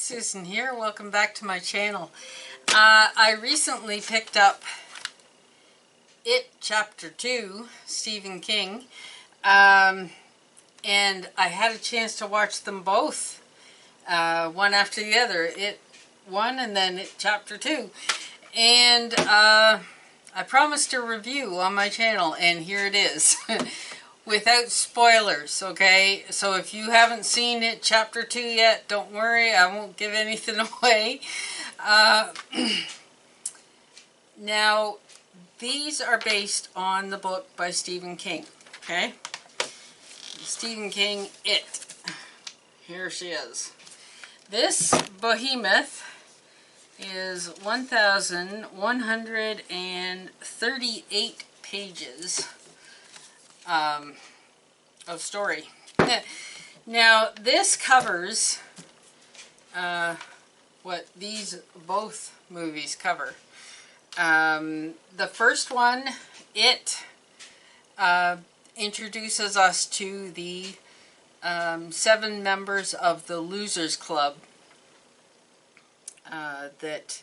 Susan here. Welcome back to my channel. I recently picked up It Chapter 2, Stephen King, and I had a chance to watch them both, one after the other. It 1 and then It Chapter 2. And I promised a review on my channel, and here it is. Without spoilers, okay? So if you haven't seen It Chapter 2 yet, don't worry, I won't give anything away. Now, these are based on the book by Stephen King, okay? Stephen King, It. Here she is. This behemoth is 1,138 pages of story. Now, this covers what these both movies cover. The first one, It, introduces us to the 7 members of the Losers Club that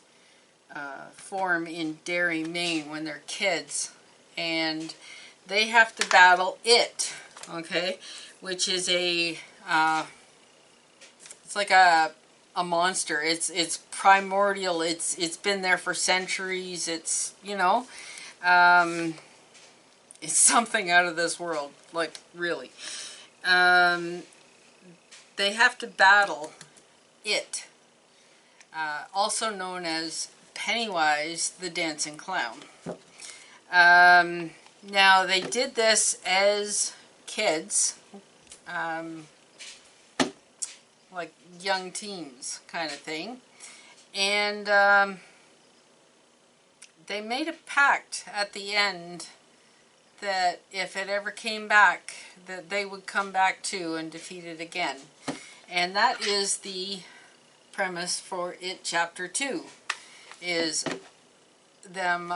form in Derry, Maine when they're kids. And they have to battle It, okay, which is a, it's like a monster. It's primordial. It's been there for centuries. It's, you know, it's something out of this world, like, really. They have to battle It, also known as Pennywise the Dancing Clown. Now, they did this as kids, like young teens kind of thing, and they made a pact at the end that if it ever came back, that they would come back too and defeat it again. And that is the premise for It Chapter 2, is them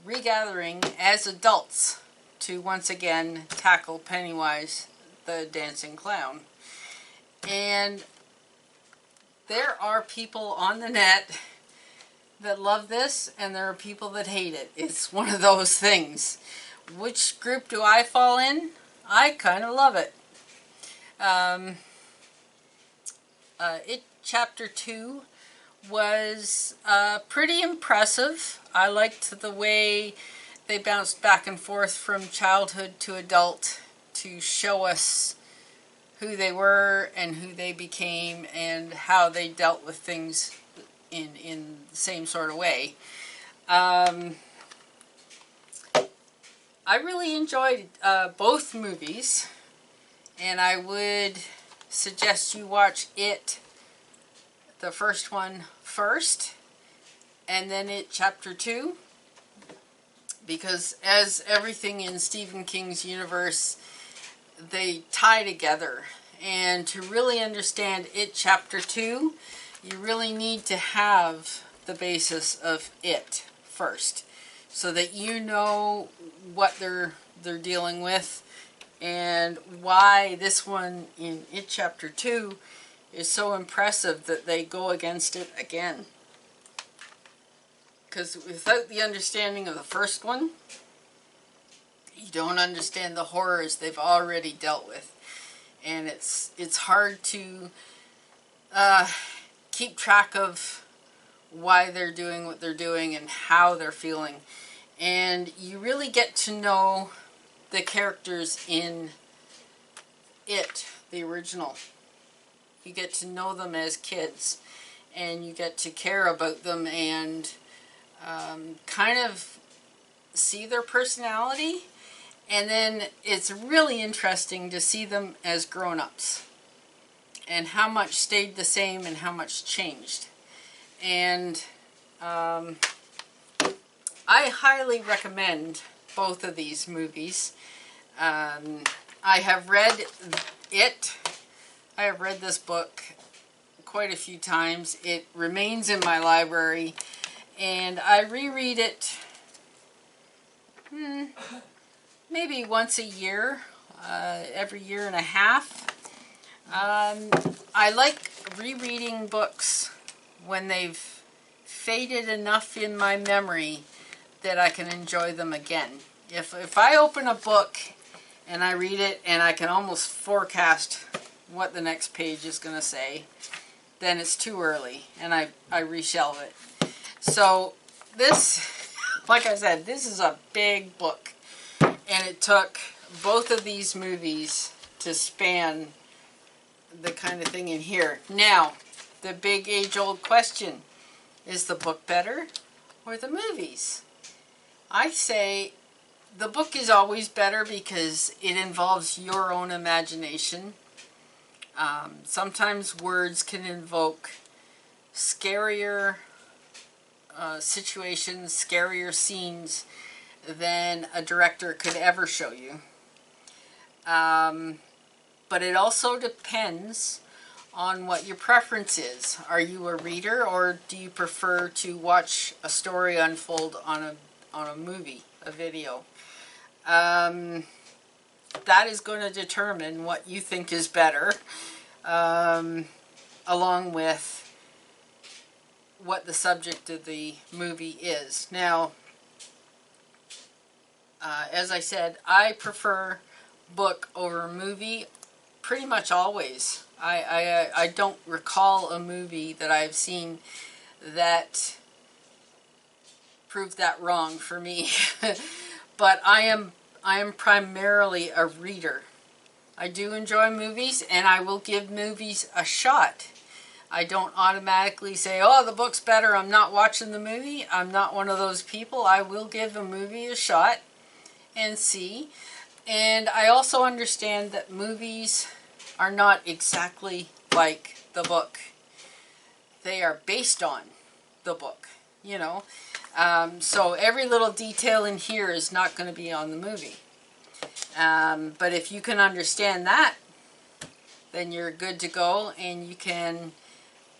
regathering as adults to once again tackle Pennywise the Dancing Clown. And there are people on the net that love this, and there are people that hate it. It's one of those things. Which group do I fall in? I kind of love it. It Chapter 2 was pretty impressive. I liked the way they bounced back and forth from childhood to adult to show us who they were and who they became and how they dealt with things in the same sort of way. I really enjoyed both movies, and I would suggest you watch It, the first one, first, and then It Chapter 2, because as everything in Stephen King's universe, they tie together. And to really understand It Chapter 2, you really need to have the basis of It first, so that you know what they're dealing with and why this one in It Chapter 2 is so impressive that they go against it again. Because without the understanding of the first one, you don't understand the horrors they've already dealt with. And it's hard to keep track of why they're doing what they're doing and how they're feeling. And you really get to know the characters in It, the original. You get to know them as kids, and you get to care about them and kind of see their personality. And then it's really interesting to see them as grown-ups and how much stayed the same and how much changed. And I highly recommend both of these movies. I have read It. I have read this book quite a few times. It remains in my library, and I reread it maybe once a year, every year and a half. I like rereading books when they've faded enough in my memory that I can enjoy them again. If I open a book and I read it and I can almost forecast what the next page is going to say, then it's too early and I reshelve it. So this, like I said, this is a big book, and it took both of these movies to span the kind of thing in here. Now, the big age-old question, is the book better or the movies? I say the book is always better because it involves your own imagination. Sometimes words can invoke scarier situations, scarier scenes than a director could ever show you. But it also depends on what your preference is. Are you a reader, or do you prefer to watch a story unfold on a movie, a video? That is going to determine what you think is better, along with what the subject of the movie is. Now, as I said, I prefer book over movie pretty much always. I don't recall a movie that I've seen that proved that wrong for me. But I am primarily a reader. I do enjoy movies, and I will give movies a shot. I don't automatically say, oh, the book's better, I'm not watching the movie. I'm not one of those people. I will give a movie a shot and see. And I also understand that movies are not exactly like the book. They are based on the book, you know. So every little detail in here is not going to be on the movie. But if you can understand that, then you're good to go, and you can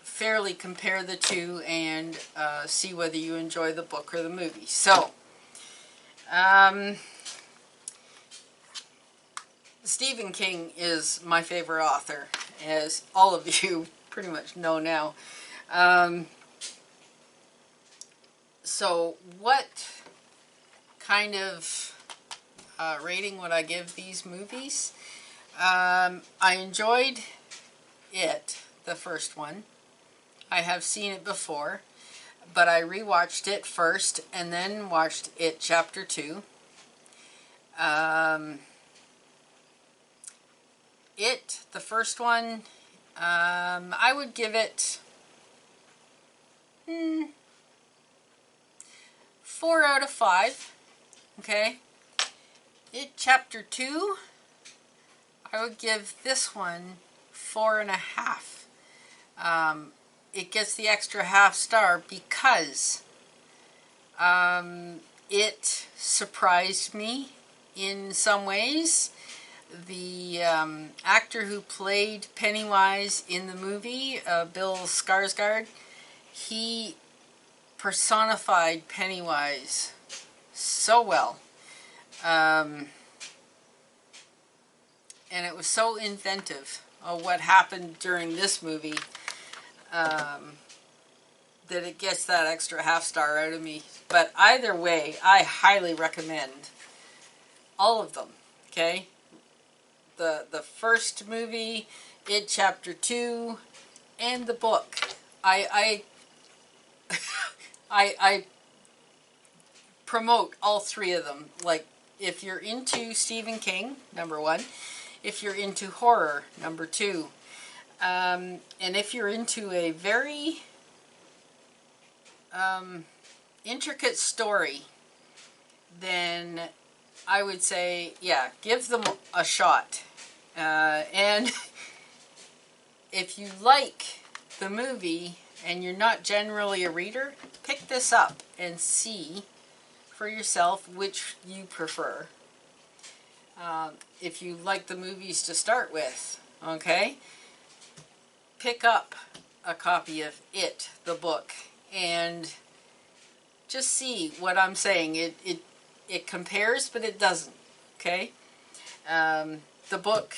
fairly compare the two and see whether you enjoy the book or the movie. So, Stephen King is my favorite author, as all of you pretty much know now. So what kind of rating would I give these movies? I enjoyed it, the first one. I have seen it before, but I rewatched it first and then watched it Chapter 2. It, the first one, I would give it 4 out of 5. Okay. It, Chapter 2, I would give this one 4.5. It gets the extra half star because it surprised me in some ways. The actor who played Pennywise in the movie, Bill Skarsgård, he personified Pennywise so well. And it was so inventive of what happened during this movie that it gets that extra half star out of me. But either way, I highly recommend all of them, okay? The first movie, It Chapter 2, and the book. I promote all three of them. Like, if you're into Stephen King, number 1. If you're into horror, number 2. And if you're into a very intricate story, then I would say, yeah, give them a shot. And if you like the movie and you're not generally a reader, pick this up and see for yourself which you prefer. If you like the movies to start with, okay, pick up a copy of It, the book, and just see what I'm saying. It compares, but it doesn't, okay? The book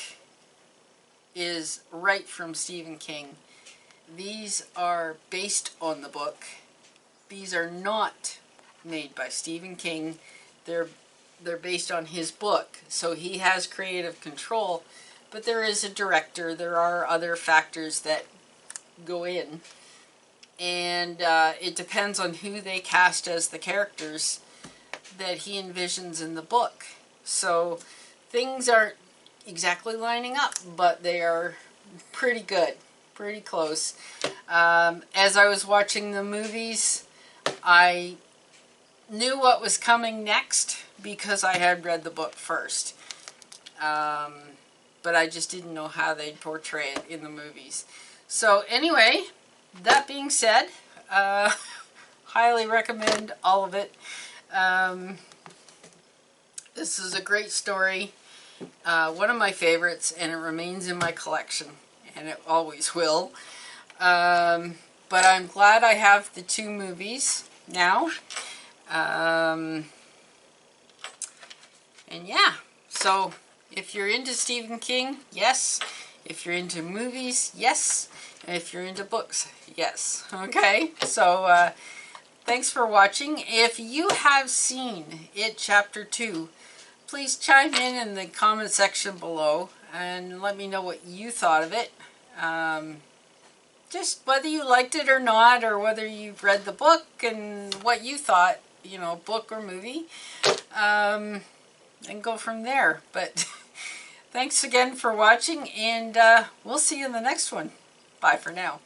is right from Stephen King. these are based on the book. These are not made by Stephen King. They're based on his book, so he has creative control, but there is a director. There are other factors that go in, and it depends on who they cast as the characters that he envisions in the book. So things aren't exactly lining up, but they are pretty good, pretty close. As I was watching the movies, I knew what was coming next because I had read the book first. But I just didn't know how they'd portray it in the movies. So anyway, that being said, highly recommend all of it. This is a great story. One of my favorites, and it remains in my collection, and it always will. But I'm glad I have the 2 movies now. And yeah, so if you're into Stephen King, yes. If you're into movies, yes. And if you're into books, yes. Okay, so thanks for watching. If you have seen It Chapter 2, please chime in the comment section below and let me know what you thought of it. Just whether you liked it or not, or whether you've read the book and what you thought, you know, book or movie, and go from there. But thanks again for watching, and we'll see you in the next one. Bye for now.